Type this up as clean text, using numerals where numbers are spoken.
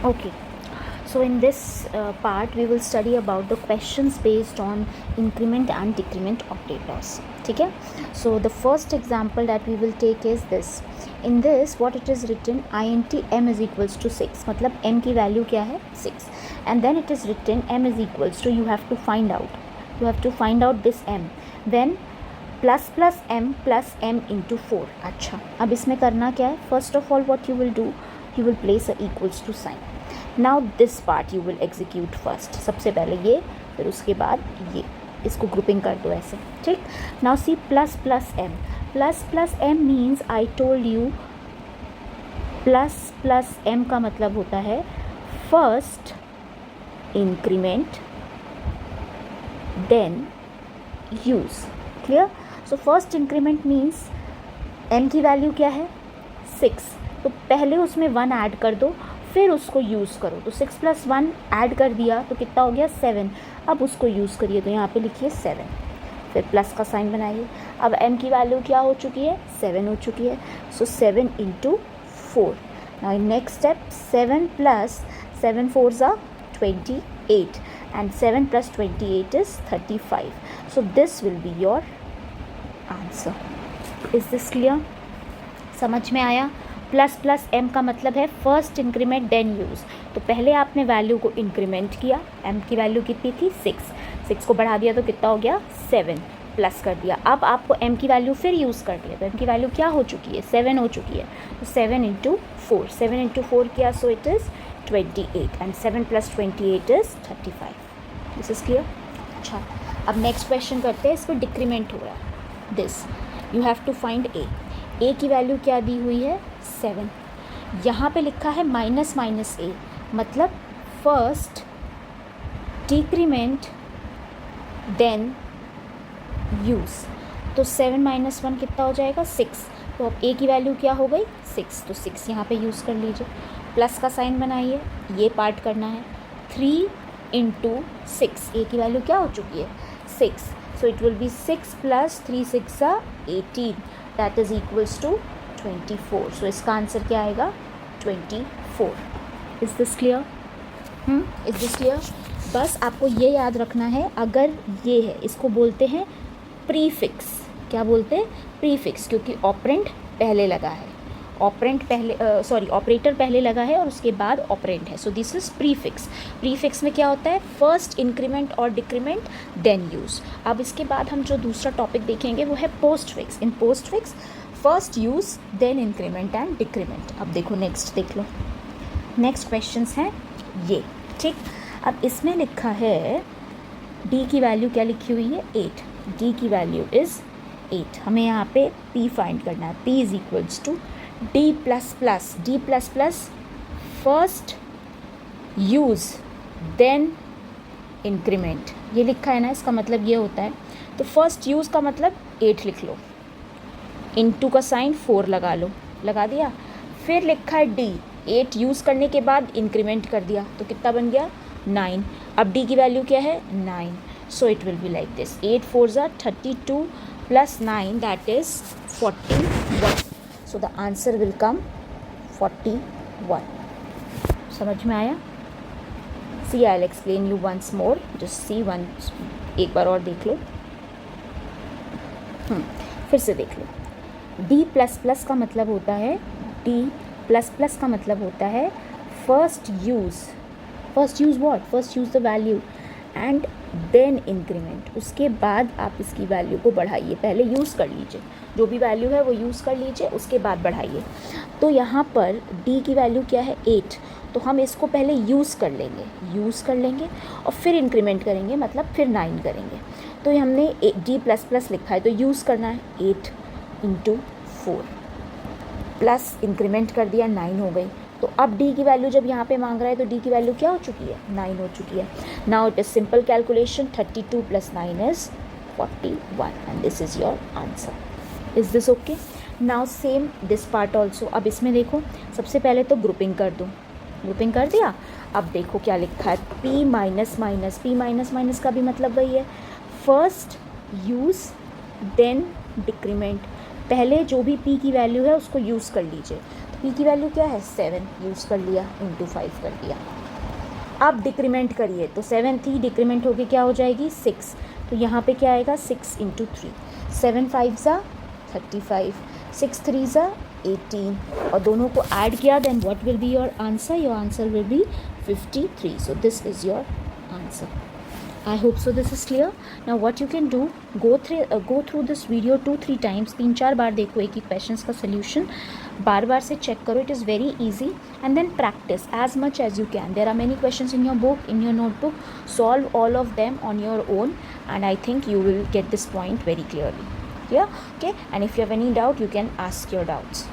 Okay. So in this part we will study about the questions based on increment and decrement operators. ठीक है? So the first example that we will take is this. In this what it is written, int m is equals to 6. मतलब m की value क्या है? 6. And then it is written m is equals to, you have to find out this m. Then plus m into 4. अच्छा, अब इसमें करना क्या है? First of all what you will do, you will place a equals to sign. Now this part you will execute first. सबसे पहले ये, फिर उसके बाद ये, इसको ग्रुपिंग कर दो ऐसे. ठीक. Now C plus M means, I told you plus M का मतलब होता है first increment then use. Clear? So first increment means M की वैल्यू क्या है? 6. तो पहले उसमें 1 ऐड कर दो, फिर उसको यूज़ करो. तो 6 + 1 ऐड कर दिया तो कितना हो गया? 7. अब उसको यूज़ करिए, तो यहाँ पे लिखिए 7, फिर प्लस का साइन बनाइए. अब m की वैल्यू क्या हो चुकी है? 7 हो चुकी है. सो 7 × 4. Now next step, 7 + 7 4s are 28 and 7 + 28 is 35. So this will be your answer. Is this clear? समझ में आया? प्लस एम का मतलब है फर्स्ट इंक्रीमेंट देन यूज़. तो पहले आपने वैल्यू को इंक्रीमेंट किया, एम की वैल्यू कितनी थी? 6 को बढ़ा दिया तो कितना हो गया? 7, प्लस कर दिया. अब आपको एम की वैल्यू फिर यूज़ कर दिया, तो एम की वैल्यू क्या हो चुकी है? 7 हो चुकी है. तो 7 × 4, 7 × 4 किया, so it is 28 and 7 + 28 is 35. This is clear? अच्छा, अब नेक्स्ट क्वेश्चन करते हैं. इस पर डिक्रीमेंट हो रहा है. This you have to find A की वैल्यू क्या दी हुई है? 7. यहाँ पे लिखा है -a, मतलब फर्स्ट डिक्रीमेंट देन यूज़. तो 7 - 1 कितना हो जाएगा? 6. तो अब a की वैल्यू क्या हो गई? 6. तो 6 यहाँ पे यूज़ कर लीजिए. प्लस का साइन बनाइए, ये पार्ट करना है. 3 × 6, a की वैल्यू क्या हो चुकी है? 6. So it will be 6 + 3 6 18, that is equals to 24. So इसका आंसर क्या आएगा? 24. Is this clear? Is this clear? बस आपको ये याद रखना है, अगर ये है इसको बोलते हैं प्रीफिक्स. क्या बोलते हैं? प्रीफिक्स, क्योंकि ऑपरेंट पहले लगा है. ऑपरेटर पहले लगा है और उसके बाद ऑपरेंट है. सो दिस इज़ प्रीफिक्स. प्रीफिक्स में क्या होता है? फर्स्ट इंक्रीमेंट और डिक्रीमेंट देन यूज़. अब इसके बाद हम जो दूसरा टॉपिक देखेंगे वो है postfix. In postfix first use then increment and decrement. अब देखो नेक्स्ट देख लो. नेक्स्ट क्वेश्चंस हैं ये. ठीक. अब इसमें लिखा है d की वैल्यू क्या लिखी हुई है? 8. d की वैल्यू इज़ 8. हमें यहाँ पे p फाइंड करना है. p is equals to d++ first use then increment. ये लिखा है ना, इसका मतलब ये होता है. तो फर्स्ट यूज़ का मतलब 8 लिख लो, इनटू का साइन 4 लगा लो, लगा दिया. फिर लिखा है d, 8 यूज़ करने के बाद इंक्रीमेंट कर दिया तो कितना बन गया? 9. अब d की वैल्यू क्या है? 9. So it will be like this, 8 4s are 32 + 9, that is 41. So the answer will come 41. समझ में आया? See I will explain you once more, just see once, एक बार और देख लो. फिर से देख लो. d++ का मतलब होता है, d++ का मतलब होता है first use what? First use the value and then increment. उसके बाद आप इसकी वैल्यू को बढ़ाइए. पहले यूज़ कर लीजिए, जो भी वैल्यू है वो यूज़ कर लीजिए, उसके बाद बढ़ाइए. तो यहाँ पर d की वैल्यू क्या है? 8. तो हम इसको पहले यूज़ कर लेंगे और फिर इंक्रीमेंट करेंगे, मतलब फिर 9 करेंगे. तो हमने d++ लिखा है तो यूज़ करना है. 8 × 4 प्लस इंक्रीमेंट कर दिया, 9 हो गई. तो अब d की वैल्यू जब यहाँ पे मांग रहा है तो d की वैल्यू क्या हो चुकी है? 9 हो चुकी है. Now it is simple calculation, 32 + 9 is 41 and this is your answer. Is this okay? Now same this part also. अब इसमें देखो, सबसे पहले तो ग्रुपिंग कर दो. ग्रुपिंग कर दिया. अब देखो क्या लिखा है? p का भी मतलब वही है, फर्स्ट यूज़ देन डिक्रीमेंट. पहले जो भी p की वैल्यू है उसको यूज़ कर लीजिए. तो p की वैल्यू क्या है 7 यूज़ कर लिया, इंटू 5 कर दिया। अब डिक्रीमेंट करिए तो 7 थी, डिक्रीमेंट होके क्या हो जाएगी 6, तो यहाँ पे क्या आएगा 6 इंटू 3, 7 5 ज़ा 35, 6 3 ज़ा 18 और दोनों को ऐड किया, then what will be your answer will be 53. So this is your answer. I hope so this is clear. Now what you can do, go through this video 2-3 times, 3-4 बार देखो एक ही questions का solution, बार बार से check करो, it is very easy, and then practice as much as you can. There are many questions in your book, in your notebook. Solve all of them on your own, and I think you will get this point very clearly. Yeah, okay. And if you have any doubt, you can ask your doubts.